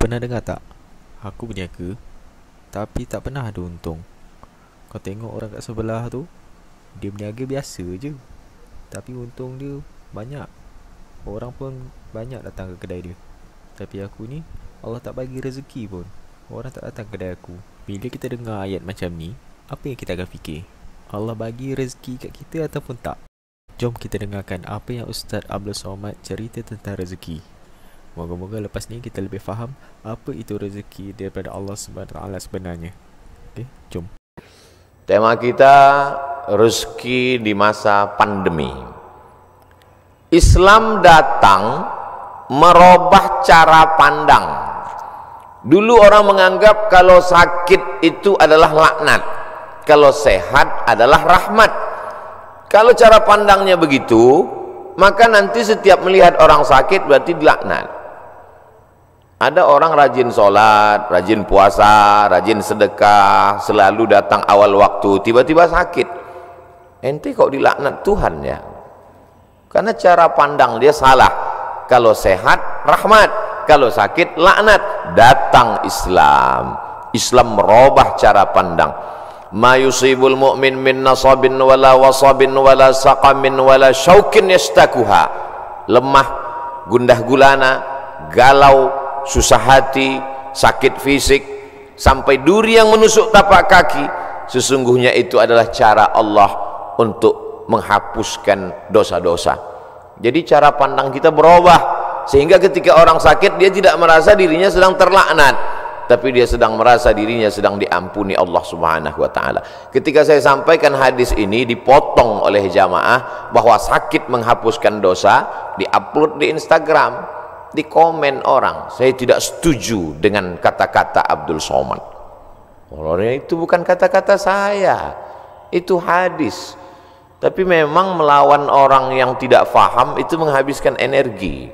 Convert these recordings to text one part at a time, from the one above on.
Pernah dengar tak? Aku berniaga, tapi tak pernah ada untung. Kau tengok orang kat sebelah tu, dia berniaga biasa je, tapi untung dia banyak. Orang pun banyak datang ke kedai dia. Tapi aku ni, Allah tak bagi rezeki pun. Orang tak datang ke kedai aku. Bila kita dengar ayat macam ni, apa yang kita akan fikir? Allah bagi rezeki kat kita ataupun tak? Jom kita dengarkan apa yang Ustaz Abdul Somad cerita tentang rezeki. Moga-moga lepas ni kita lebih faham apa itu rezeki daripada Allah SWT sebenarnya. Okey, jom. Tema kita rezeki di masa pandemi. Islam datang merubah cara pandang. Dulu orang menganggap kalau sakit itu adalah laknat, kalau sehat adalah rahmat. Kalau cara pandangnya begitu, maka nanti setiap melihat orang sakit berarti dilaknat. Ada orang rajin sholat, rajin puasa, rajin sedekah, selalu datang awal waktu, tiba-tiba sakit. Ente kok dilaknat Tuhan ya? Karena cara pandang dia salah. Kalau sehat, rahmat. Kalau sakit, laknat. Datang Islam. Islam merubah cara pandang. Ma yusibul mu'min min nasabin wala wasabin wala saqamin wala syaukin yastakuha. Lemah, gundah gulana, galau, susah hati, sakit fisik, sampai duri yang menusuk tapak kaki, sesungguhnya itu adalah cara Allah untuk menghapuskan dosa-dosa. Jadi cara pandang kita berubah, sehingga ketika orang sakit dia tidak merasa dirinya sedang terlaknat, tapi dia sedang merasa dirinya sedang diampuni Allah Subhanahu wa ta'ala. Ketika saya sampaikan hadis ini, dipotong oleh jamaah bahwa sakit menghapuskan dosa, diupload di Instagram, di komen orang, saya tidak setuju dengan kata-kata Abdul Somad. Orangnya itu bukan kata-kata saya, itu hadis. Tapi memang melawan orang yang tidak paham itu menghabiskan energi.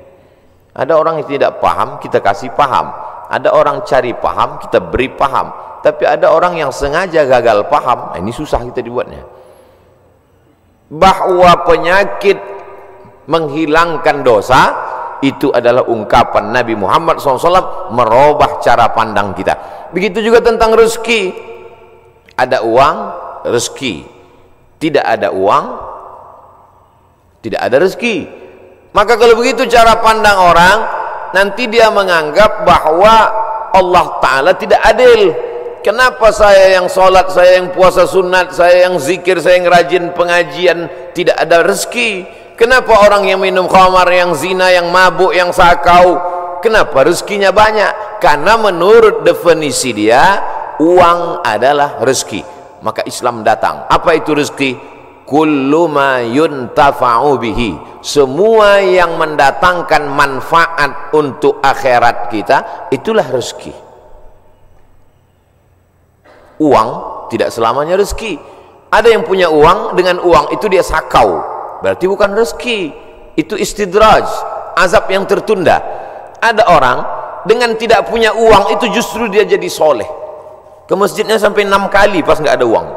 Ada orang yang tidak paham, kita kasih paham. Ada orang cari paham, kita beri paham. Tapi ada orang yang sengaja gagal paham, ini susah kita dibuatnya. Bahwa penyakit menghilangkan dosa itu adalah ungkapan Nabi Muhammad SAW, merubah cara pandang kita. Begitu juga tentang rezeki. Ada uang, rezeki. Tidak ada uang, tidak ada rezeki. Maka kalau begitu cara pandang orang, nanti dia menganggap bahwa Allah Ta'ala tidak adil. Kenapa saya yang sholat, saya yang puasa sunat, saya yang zikir, saya yang rajin pengajian, tidak ada rezeki? Kenapa orang yang minum khamar, yang zina, yang mabuk, yang sakau, kenapa rezekinya banyak? Karena menurut definisi dia, uang adalah rezeki. Maka Islam datang. Apa itu rezeki? Kullu ma yuntafa'u bihi. Semua yang mendatangkan manfaat untuk akhirat kita, itulah rezeki. Uang tidak selamanya rezeki. Ada yang punya uang, dengan uang itu dia sakau, berarti bukan rezeki, itu istidraj, azab yang tertunda. Ada orang dengan tidak punya uang itu justru dia jadi soleh, ke masjidnya sampai 6 kali pas nggak ada uang.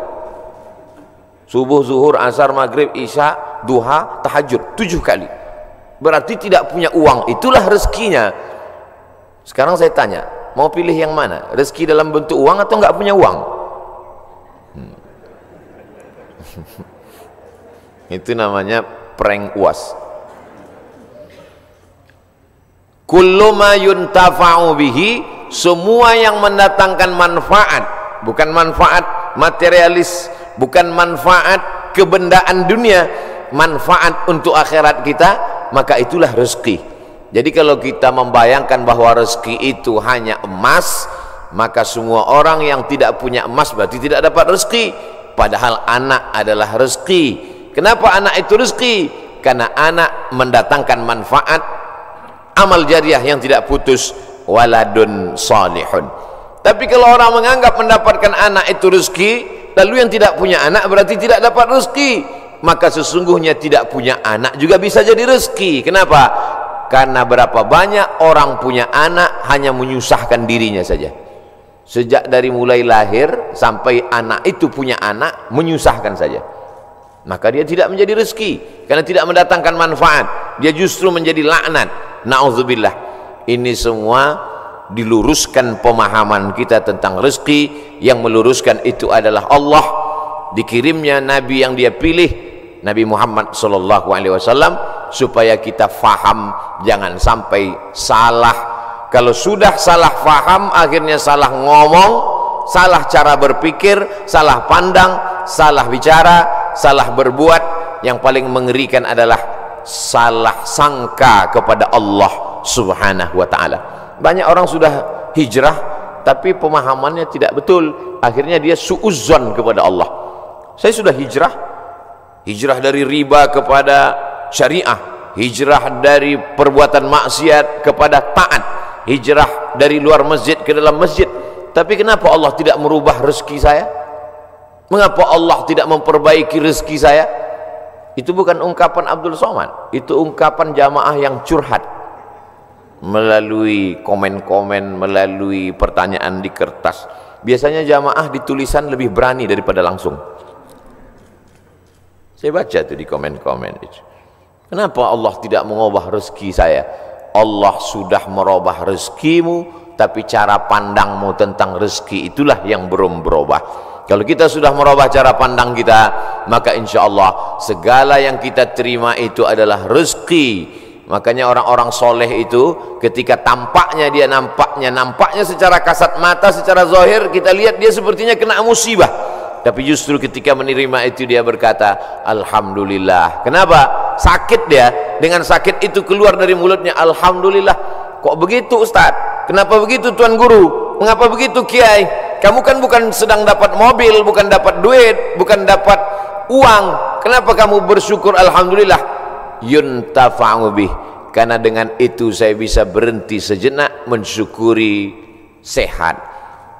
Subuh, zuhur, asar, maghrib, isya, duha, tahajud 7 kali. Berarti tidak punya uang, itulah rezekinya. Sekarang saya tanya, mau pilih yang mana? Rezeki dalam bentuk uang atau nggak punya uang? Itu namanya prank UAS. Kullu ma yuntafa'u bihi, semua yang mendatangkan manfaat, bukan manfaat materialis, bukan manfaat kebendaan dunia, manfaat untuk akhirat kita, maka itulah rezeki. Jadi kalau kita membayangkan bahwa rezeki itu hanya emas, maka semua orang yang tidak punya emas berarti tidak dapat rezeki. Padahal anak adalah rezeki. Kenapa anak itu rezeki? Karena anak mendatangkan manfaat, amal jariah yang tidak putus, waladun salihun. Tapi kalau orang menganggap mendapatkan anak itu rezeki, lalu yang tidak punya anak berarti tidak dapat rezeki, maka sesungguhnya tidak punya anak juga bisa jadi rezeki. Kenapa? Karena berapa banyak orang punya anak hanya menyusahkan dirinya saja. Sejak dari mulai lahir sampai anak itu punya anak, menyusahkan saja. Maka dia tidak menjadi rezeki, karena tidak mendatangkan manfaat, dia justru menjadi laknat. Na'udzubillah. Ini semua diluruskan pemahaman kita tentang rezeki. Yang meluruskan itu adalah Allah. Dikirimnya Nabi yang dia pilih, Nabi Muhammad SAW, supaya kita faham, jangan sampai salah. Kalau sudah salah faham, akhirnya salah ngomong, salah cara berpikir, salah pandang, salah bicara, salah berbuat. Yang paling mengerikan adalah salah sangka kepada Allah Subhanahu wa ta'ala. Banyak orang sudah hijrah tapi pemahamannya tidak betul, akhirnya dia suudzon kepada Allah. Saya sudah hijrah dari riba kepada syariah, hijrah dari perbuatan maksiat kepada taat, hijrah dari luar masjid ke dalam masjid. Tapi kenapa Allah tidak merubah rezeki saya? Mengapa Allah tidak memperbaiki rezeki saya? Itu bukan ungkapan Abdul Somad, itu ungkapan jamaah yang curhat melalui komen-komen, melalui pertanyaan di kertas. Biasanya jamaah di tulisan lebih berani daripada langsung. Saya baca tuh di komen-komen itu. Kenapa Allah tidak mengubah rezeki saya? Allah sudah merubah rezekimu, tapi cara pandangmu tentang rezeki itulah yang belum berubah. Kalau kita sudah merubah cara pandang kita, maka insya Allah segala yang kita terima itu adalah rezeki. Makanya orang-orang soleh itu ketika tampaknya dia nampaknya secara kasat mata, secara zahir kita lihat dia sepertinya kena musibah. Tapi justru ketika menerima itu dia berkata alhamdulillah. Kenapa? Sakit dia, dengan sakit itu keluar dari mulutnya alhamdulillah. Kok begitu Ustaz? Kenapa begitu Tuan Guru? Mengapa begitu Kiai? Kamu kan bukan sedang dapat mobil, bukan dapat duit, bukan dapat uang. Kenapa kamu bersyukur alhamdulillah? Yuntafa'u bih, karena dengan itu saya bisa berhenti sejenak mensyukuri sehat.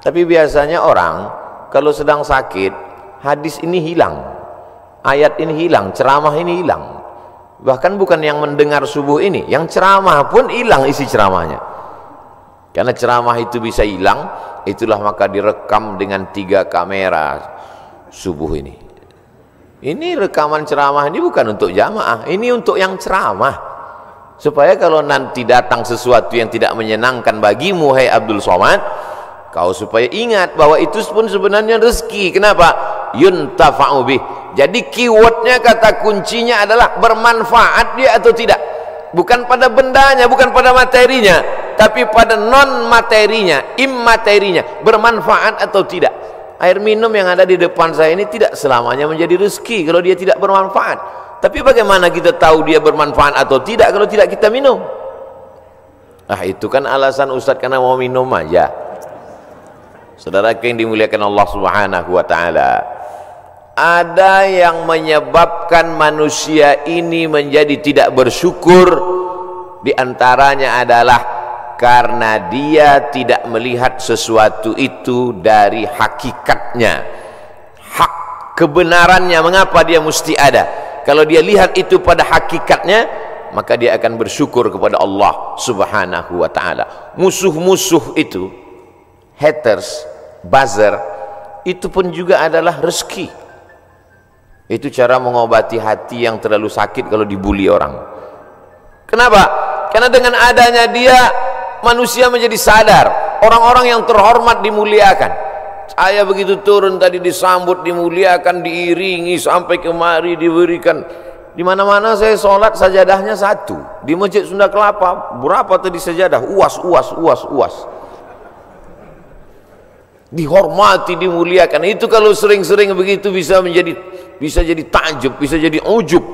Tapi biasanya orang kalau sedang sakit, hadis ini hilang, ayat ini hilang, ceramah ini hilang. Bahkan bukan yang mendengar subuh ini, yang ceramah pun hilang isi ceramahnya. Karena ceramah itu bisa hilang, itulah maka direkam dengan 3 kamera subuh ini. Ini rekaman ceramah ini bukan untuk jamaah, ini untuk yang ceramah. Supaya kalau nanti datang sesuatu yang tidak menyenangkan bagimu, hai Abdul Somad, kau supaya ingat bahwa itu pun sebenarnya rezeki. Kenapa? Yuntafa'u bih. Jadi keywordnya, kata kuncinya adalah bermanfaat dia atau tidak. Bukan pada bendanya, bukan pada materinya, tapi pada non materinya, immaterinya, bermanfaat atau tidak. Air minum yang ada di depan saya ini tidak selamanya menjadi rezeki kalau dia tidak bermanfaat. Tapi bagaimana kita tahu dia bermanfaat atau tidak kalau tidak kita minum? Itu kan alasan Ustadz karena mau minum aja. Saudara yang dimuliakan Allah Subhanahu wa ta'ala, ada yang menyebabkan manusia ini menjadi tidak bersyukur. Di antaranya adalah karena dia tidak melihat sesuatu itu dari hakikatnya, hak kebenarannya. Mengapa dia mesti ada? Kalau dia lihat itu pada hakikatnya, maka dia akan bersyukur kepada Allah Subhanahu wa ta'ala. Musuh-musuh itu, haters, buzzer, itu pun juga adalah rezeki. Itu cara mengobati hati yang terlalu sakit kalau dibully orang. Kenapa? Karena dengan adanya dia, manusia menjadi sadar. Orang-orang yang terhormat dimuliakan. Saya begitu turun tadi disambut, dimuliakan, diiringi sampai kemari diberikan. Di mana-mana saya sholat sajadahnya 1. Di Masjid Sunda Kelapa berapa tadi sajadah? Uas. Dihormati, dimuliakan. Itu kalau sering-sering begitu bisa jadi takjub, bisa jadi ujub.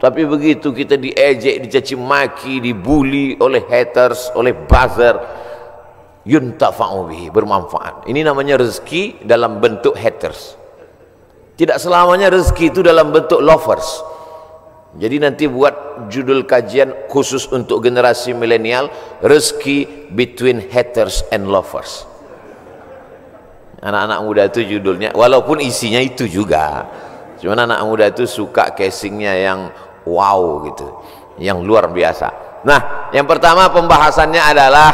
Tapi begitu kita diejek, dicaci maki, dibully oleh haters, oleh buzzer, yuntafa'u bihi, bermanfaat. Ini namanya rezeki dalam bentuk haters. Tidak selamanya rezeki itu dalam bentuk lovers. Jadi nanti buat judul kajian khusus untuk generasi milenial, rezeki between haters and lovers. Anak-anak muda itu judulnya, walaupun isinya itu juga, cuman anak muda itu suka casingnya yang wow gitu, yang luar biasa. Nah, yang pertama pembahasannya adalah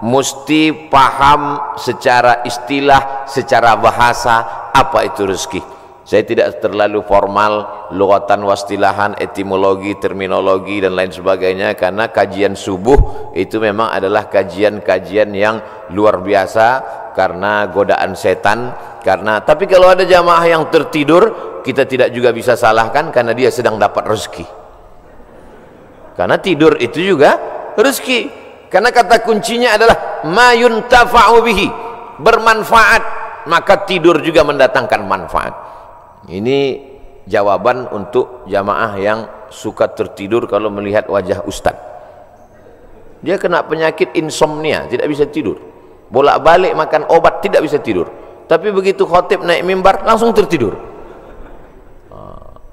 mesti paham secara istilah, secara bahasa apa itu rezeki. Saya tidak terlalu formal lughatan wastilahan, etimologi, terminologi dan lain sebagainya, karena kajian subuh itu memang adalah kajian-kajian yang luar biasa karena godaan setan. Tapi kalau ada jamaah yang tertidur, kita tidak juga bisa salahkan karena dia sedang dapat rezeki. Karena tidur itu juga rezeki. Karena kata kuncinya adalah ma yuntafa'u bihi, bermanfaat, maka tidur juga mendatangkan manfaat. Ini jawaban untuk jamaah yang suka tertidur kalau melihat wajah ustaz. Dia kena penyakit insomnia, tidak bisa tidur. Bolak-balik makan obat, tidak bisa tidur. Tapi begitu khotib naik mimbar, langsung tertidur.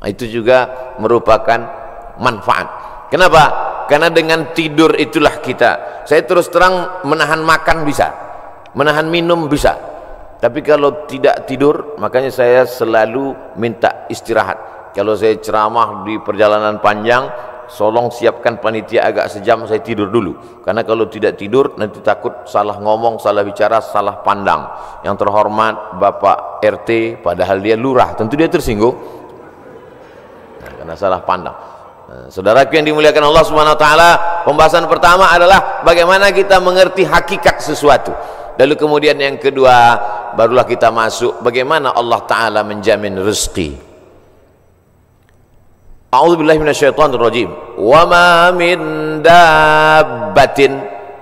Itu juga merupakan manfaat. Kenapa? Karena dengan tidur itulah kita. Saya terus terang menahan makan bisa, menahan minum bisa. Tapi kalau tidak tidur, makanya saya selalu minta istirahat. Kalau saya ceramah di perjalanan panjang, tolong siapkan panitia agak sejam, saya tidur dulu. Karena kalau tidak tidur, nanti takut salah ngomong, salah bicara, salah pandang. Yang terhormat Bapak RT, padahal dia lurah, tentu dia tersinggung. Karena salah pandang. Saudaraku yang dimuliakan Allah Subhanahu wa taala, pembahasan pertama adalah bagaimana kita mengerti hakikat sesuatu. Lalu kemudian yang kedua, barulah kita masuk bagaimana Allah taala menjamin rezeki. A'udzubillahi minasyaitonirrajim. Wa ma min dabbatin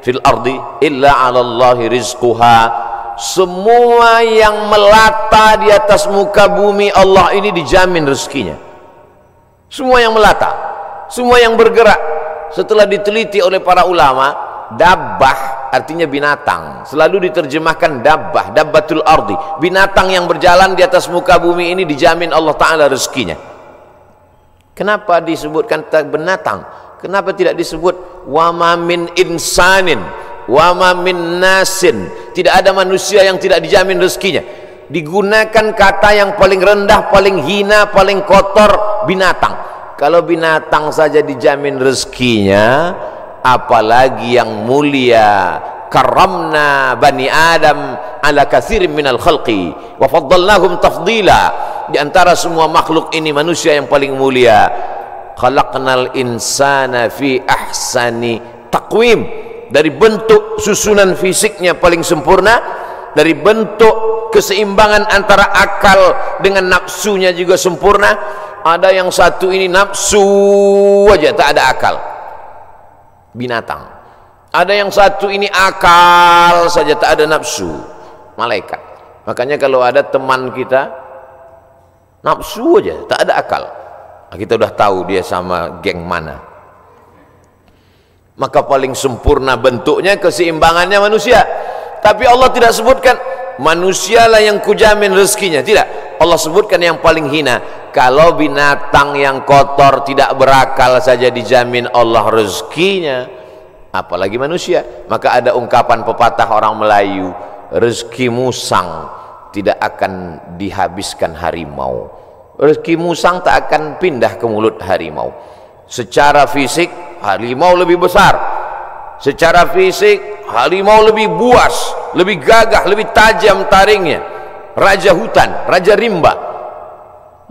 fil ardi illa 'alallahi rizquha. Semua yang melata di atas muka bumi Allah ini dijamin rezekinya. Semua yang melata, semua yang bergerak. Setelah diteliti oleh para ulama, dabbah artinya binatang, selalu diterjemahkan dabbah, dabbatul ardi, binatang yang berjalan di atas muka bumi ini dijamin Allah taala rezekinya. Kenapa disebutkan binatang? Kenapa tidak disebut wa ma min insanin, wa ma min nasin? Tidak ada manusia yang tidak dijamin rezekinya. Digunakan kata yang paling rendah, paling hina, paling kotor, binatang. Kalau binatang saja dijamin rezekinya, apalagi yang mulia. Karamna bani Adam ala katsirin minal khalqi wa faddalnahum tafdila. Di antara semua makhluk ini manusia yang paling mulia. Khalaqnal insana fi ahsani taqwim. Dari bentuk susunan fisiknya paling sempurna, dari bentuk keseimbangan antara akal dengan nafsunya juga sempurna. Ada yang satu ini nafsu aja, tak ada akal, binatang. Ada yang satu ini akal saja, tak ada nafsu, malaikat. Makanya kalau ada teman kita nafsu aja, tak ada akal, kita udah tahu dia sama geng mana. Maka paling sempurna bentuknya, keseimbangannya manusia. Tapi Allah tidak sebutkan manusialah yang kujamin rezekinya, tidak. Allah sebutkan yang paling hina. Kalau binatang yang kotor tidak berakal saja dijamin Allah rezekinya, apalagi manusia. Maka ada ungkapan pepatah orang Melayu, rezeki musang tidak akan dihabiskan harimau. Rezeki musang tak akan pindah ke mulut harimau. Secara fisik harimau lebih besar, secara fisik harimau lebih buas, lebih gagah, lebih tajam taringnya. Raja hutan, raja rimba.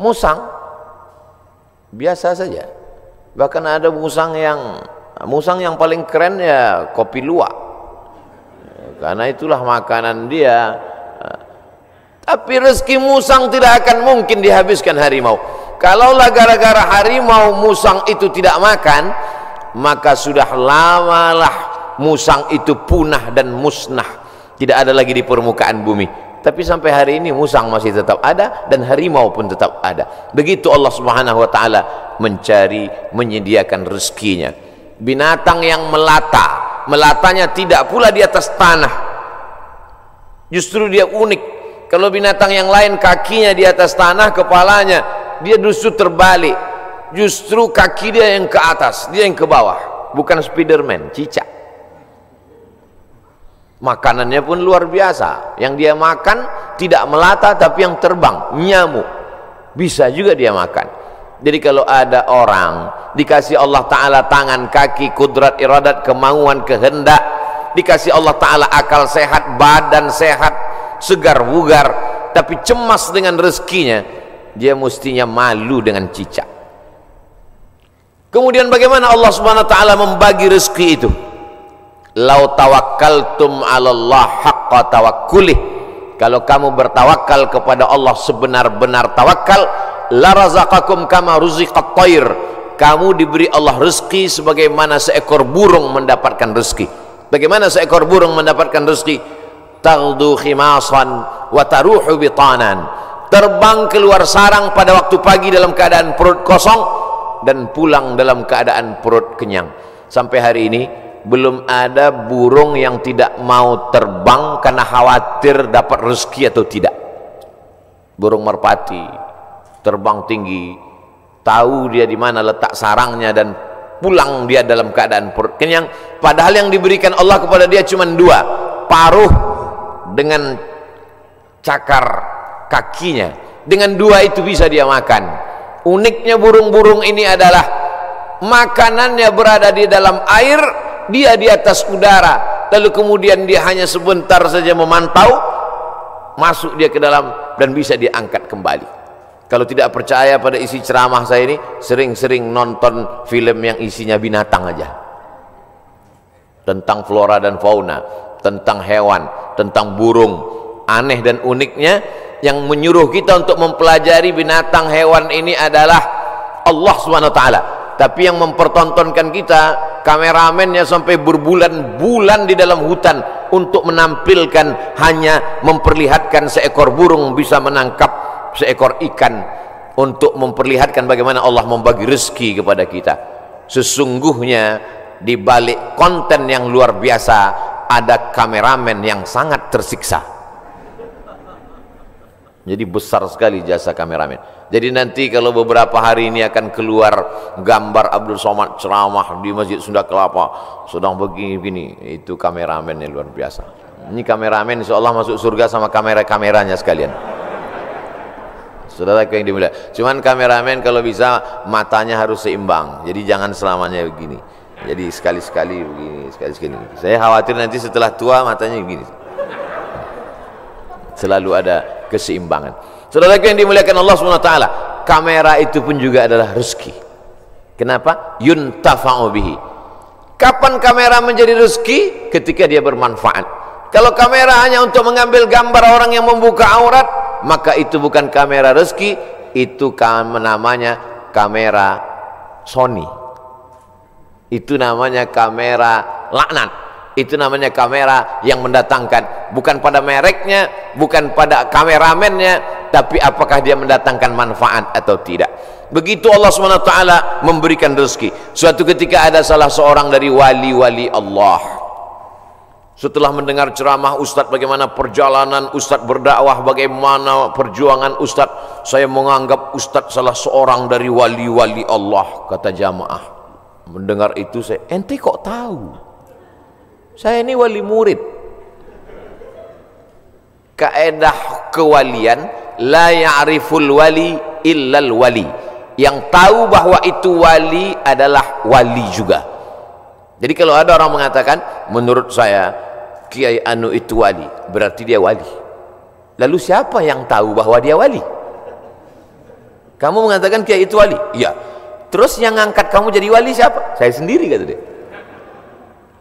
Musang biasa saja. Bahkan ada musang yang paling keren ya kopi luwak, karena itulah makanan dia. Tapi rezeki musang tidak akan mungkin dihabiskan harimau. Kalaulah gara-gara harimau musang itu tidak makan, maka sudah lamalah musang itu punah dan musnah, tidak ada lagi di permukaan bumi. Tapi sampai hari ini musang masih tetap ada dan harimau pun tetap ada. Begitu Allah Subhanahu wa taala mencari, menyediakan rezekinya. Binatang yang melata, melatanya tidak pula di atas tanah. Justru dia unik. Kalau binatang yang lain kakinya di atas tanah, kepalanya, dia justru terbalik. Justru kaki dia yang ke atas, dia yang ke bawah. Bukan Spiderman, cicak. Makanannya pun luar biasa. Yang dia makan tidak melata tapi yang terbang, nyamuk. Bisa juga dia makan. Jadi kalau ada orang dikasih Allah Ta'ala tangan, kaki, kudrat, iradat, kemauan, kehendak, dikasih Allah Ta'ala akal sehat, badan sehat, segar bugar, tapi cemas dengan rezekinya, dia mestinya malu dengan cicak. Kemudian bagaimana Allah Subhanahu wa taala membagi rezeki itu? Lau tawakkaltum 'alallah haqqa tawakkulih. Kalau kamu bertawakal kepada Allah sebenar-benar tawakal, la razaqakum kama ruziqat thair. Kamu diberi Allah rezeki sebagaimana seekor burung mendapatkan rezeki. Bagaimana seekor burung mendapatkan rezeki? Taghdu khimasan wa taruhu bitanan. Terbang keluar sarang pada waktu pagi dalam keadaan perut kosong dan pulang dalam keadaan perut kenyang. Sampai hari ini belum ada burung yang tidak mau terbang karena khawatir dapat rezeki atau tidak. Burung merpati terbang tinggi, tahu dia di mana letak sarangnya dan pulang dia dalam keadaan perut kenyang. Padahal yang diberikan Allah kepada dia cuma dua, paruh dengan cakar kakinya. Dengan dua itu bisa dia makan. Uniknya burung-burung ini adalah makanannya berada di dalam air, dia di atas udara, lalu kemudian dia hanya sebentar saja memantau, masuk dia ke dalam dan bisa diangkat kembali. Kalau tidak percaya pada isi ceramah saya ini, sering-sering nonton film yang isinya binatang aja, tentang flora dan fauna, tentang hewan, tentang burung. Aneh dan uniknya, yang menyuruh kita untuk mempelajari binatang hewan ini adalah Allah SWT. Tapi yang mempertontonkan kita, kameramennya sampai berbulan-bulan di dalam hutan untuk menampilkan, hanya memperlihatkan seekor burung bisa menangkap seekor ikan, untuk memperlihatkan bagaimana Allah membagi rezeki kepada kita. Sesungguhnya di balik konten yang luar biasa ada kameramen yang sangat tersiksa. Jadi besar sekali jasa kameramen. Jadi nanti kalau beberapa hari ini akan keluar gambar Abdul Somad ceramah di Masjid Sunda Kelapa sedang begini-begini, itu kameramen yang luar biasa. Ini kameramen insya Allah masuk surga sama kamera-kameranya sekalian. Saudaraku yang dimuliakan, cuman kameramen kalau bisa matanya harus seimbang, jadi jangan selamanya begini. Jadi sekali-sekali begini, sekali-sekali. Saya khawatir nanti setelah tua matanya begini. Selalu ada keseimbangan. Saudaraku yang dimuliakan Allah SWT, kamera itu pun juga adalah rezeki. Kenapa? Yuntafa'u bihi. Kapan kamera menjadi rezeki? Ketika dia bermanfaat. Kalau kamera hanya untuk mengambil gambar orang yang membuka aurat, maka itu bukan kamera rezeki, itu namanya kamera Sony. Itu namanya kamera laknat. Itu namanya kamera yang mendatangkan, bukan pada mereknya, bukan pada kameramennya, tapi apakah dia mendatangkan manfaat atau tidak. Begitu Allah SWT memberikan rezeki. Suatu ketika ada salah seorang dari wali-wali Allah, setelah mendengar ceramah Ustadz bagaimana perjalanan Ustadz berdakwah, bagaimana perjuangan Ustadz, saya menganggap Ustadz salah seorang dari wali-wali Allah. Kata jamaah, mendengar itu saya, ente kok tahu? Saya ini wali murid. Kaedah kewalian, la ya'riful wali illal wali. Yang tahu bahwa itu wali adalah wali juga. Jadi kalau ada orang mengatakan, menurut saya Kiai Anu itu wali, berarti dia wali. Lalu siapa yang tahu bahwa dia wali? Kamu mengatakan Kiai itu wali? Iya. Terus yang ngangkat kamu jadi wali siapa? Saya sendiri, kata dia.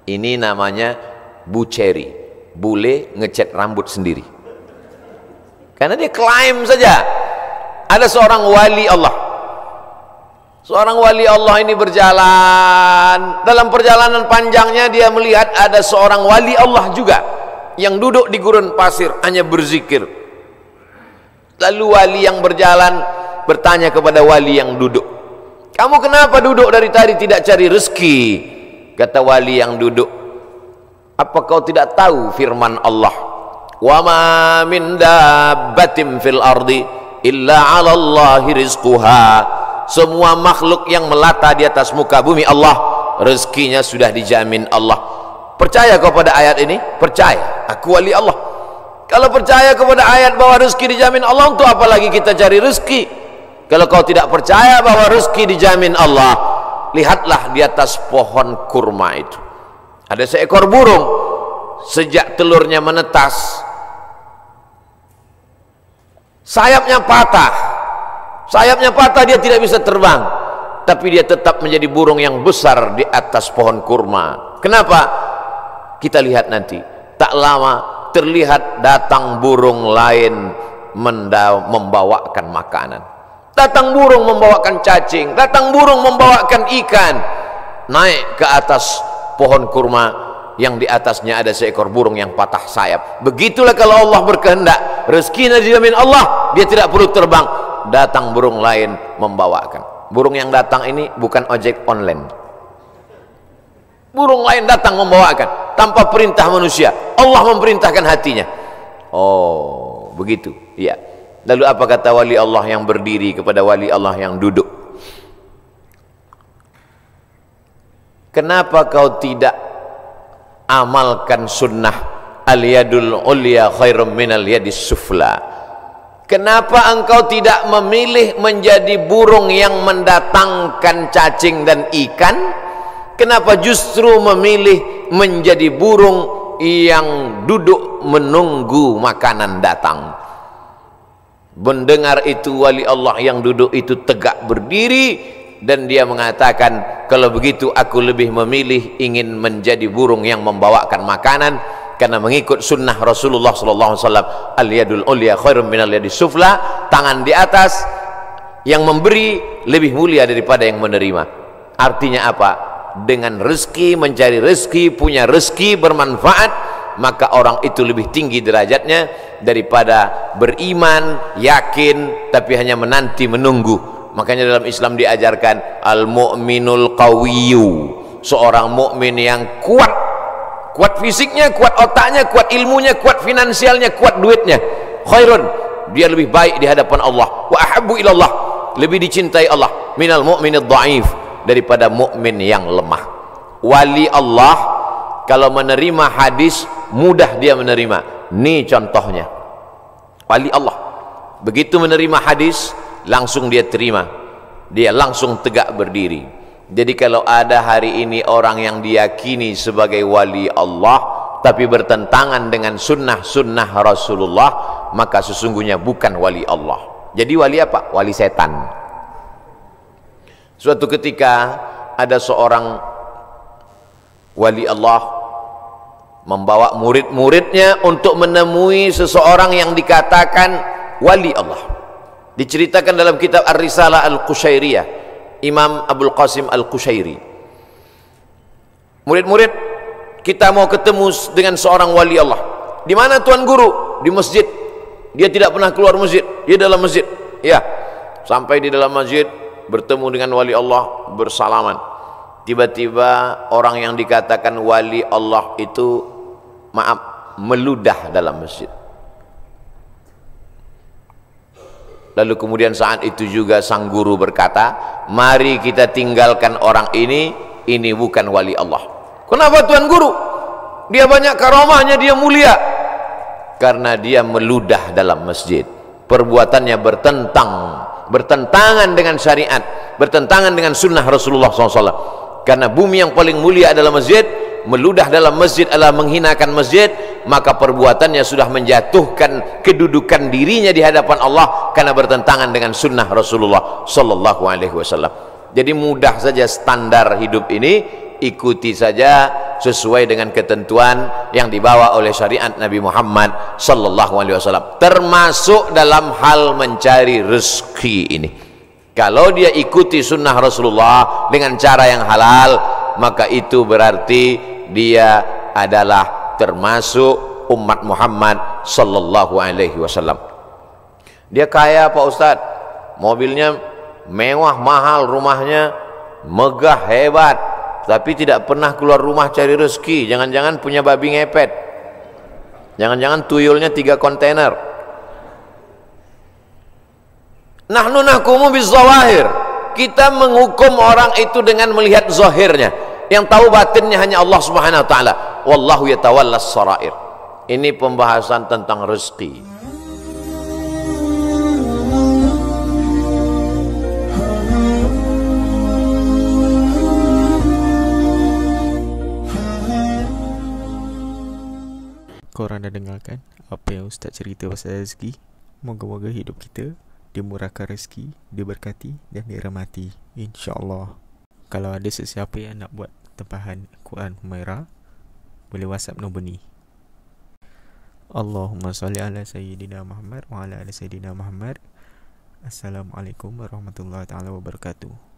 Ini namanya buceri, bule ngecat rambut sendiri. Karena dia klaim saja ada seorang wali Allah. Seorang wali Allah ini berjalan, dalam perjalanan panjangnya dia melihat ada seorang wali Allah juga yang duduk di gurun pasir hanya berzikir. Lalu wali yang berjalan bertanya kepada wali yang duduk, kamu kenapa duduk dari tadi tidak cari rezeki? Kata wali yang duduk, apa kau tidak tahu firman Allah, wa ma min dabbatin fil ardi illa 'ala Allahi rizquha. Semua makhluk yang melata di atas muka bumi Allah, rezekinya sudah dijamin Allah. Percaya kau pada ayat ini? Percaya, aku wali Allah. Kalau percaya kepada ayat bahwa rezeki dijamin Allah, untuk apa lagi kita cari rezeki? Kalau kau tidak percaya bahwa rezeki dijamin Allah, lihatlah di atas pohon kurma itu ada seekor burung, sejak telurnya menetas sayapnya patah, sayapnya patah, dia tidak bisa terbang, tapi dia tetap menjadi burung yang besar di atas pohon kurma. Kenapa? Kita lihat nanti, tak lama terlihat datang burung lain membawakan makanan. Datang burung membawakan cacing, datang burung membawakan ikan, naik ke atas pohon kurma yang di atasnya ada seekor burung yang patah sayap. Begitulah kalau Allah berkehendak, rezekinya dijamin Allah, dia tidak perlu terbang, datang burung lain membawakan. Burung yang datang ini bukan ojek online, burung lain datang membawakan tanpa perintah manusia, Allah memerintahkan hatinya. Oh begitu, iya. Lalu apa kata wali Allah yang berdiri kepada wali Allah yang duduk? Kenapa kau tidak amalkan sunnah al-yadul ulya khairum minal yadis sufla? Kenapa engkau tidak memilih menjadi burung yang mendatangkan cacing dan ikan? Kenapa justru memilih menjadi burung yang duduk menunggu makanan datang? Mendengar itu wali Allah yang duduk itu tegak berdiri, dan dia mengatakan, kalau begitu aku lebih memilih ingin menjadi burung yang membawakan makanan, karena mengikut sunnah Rasulullah SAW. Al-yadul ulya khairum minal yadis sufla, tangan di atas yang memberi lebih mulia daripada yang menerima. Artinya apa? Dengan rezeki, mencari rezeki, punya rezeki bermanfaat, maka orang itu lebih tinggi derajatnya daripada beriman, yakin, tapi hanya menanti menunggu. Makanya dalam Islam diajarkan al-mu'minul qawiyyu, seorang mukmin yang kuat, kuat fisiknya, kuat otaknya, kuat ilmunya, kuat finansialnya, kuat duitnya. Khairun, dia lebih baik di hadapan Allah. Wa ahabbu ilallah, lebih dicintai Allah minal mu'minid dha'if, daripada mukmin yang lemah. Wali Allah kalau menerima hadis mudah dia menerima. Ini contohnya wali Allah, begitu menerima hadis langsung dia terima, dia langsung tegak berdiri. Jadi kalau ada hari ini orang yang diyakini sebagai wali Allah tapi bertentangan dengan sunnah-sunnah Rasulullah, maka sesungguhnya bukan wali Allah. Jadi wali apa? Wali setan. Suatu ketika ada seorang wali Allah membawa murid-muridnya untuk menemui seseorang yang dikatakan wali Allah. Diceritakan dalam kitab Ar-Risalah Al-Qushairiyah, Imam Abdul Qasim Al-Qushairi. Murid-murid, kita mau ketemu dengan seorang wali Allah. Di mana Tuan Guru? Di masjid. Dia tidak pernah keluar masjid, dia dalam masjid. Ya, sampai di dalam masjid bertemu dengan wali Allah, bersalaman. Tiba-tiba orang yang dikatakan wali Allah itu, maaf, meludah dalam masjid. Lalu kemudian saat itu juga sang guru berkata, mari kita tinggalkan orang ini bukan wali Allah. Kenapa Tuan Guru? Dia banyak karamahnya, dia mulia. Karena dia meludah dalam masjid. Perbuatannya bertentangan dengan syariat, bertentangan dengan sunnah Rasulullah SAW. Karena bumi yang paling mulia adalah masjid, meludah dalam masjid adalah menghinakan masjid, maka perbuatannya sudah menjatuhkan kedudukan dirinya di hadapan Allah karena bertentangan dengan sunnah Rasulullah SAW. Jadi mudah saja standar hidup ini, ikuti saja sesuai dengan ketentuan yang dibawa oleh syariat Nabi Muhammad SAW, termasuk dalam hal mencari rezeki ini. Kalau dia ikuti sunnah Rasulullah dengan cara yang halal, maka itu berarti dia adalah termasuk umat Muhammad SAW. Dia kaya Pak Ustadz, mobilnya mewah, mahal, rumahnya megah, hebat, tapi tidak pernah keluar rumah cari rezeki. Jangan-jangan punya babi ngepet, jangan-jangan tuyulnya 3 kontainer. Nahnu nahkumu bizawahir, kita menghukum orang itu dengan melihat zahirnya. Yang tahu batinnya hanya Allah Subhanahu wa taala. Wallahu yatawallas sarair. Ini pembahasan tentang rezeki. Korang dah dengarkan apa yang Ustaz cerita pasal rezeki. Moga-moga hidup kita dimurahkan rezeki, diberkati dan dirahmati, insya-Allah. Kalau ada sesiapa yang nak buat tempahan Quran Humairah, boleh WhatsApp nombor ni. Allahumma salli ala Sayyidina Muhammad wa ala ali Sayyidina Muhammad. Assalamualaikum warahmatullahi taala wabarakatuh.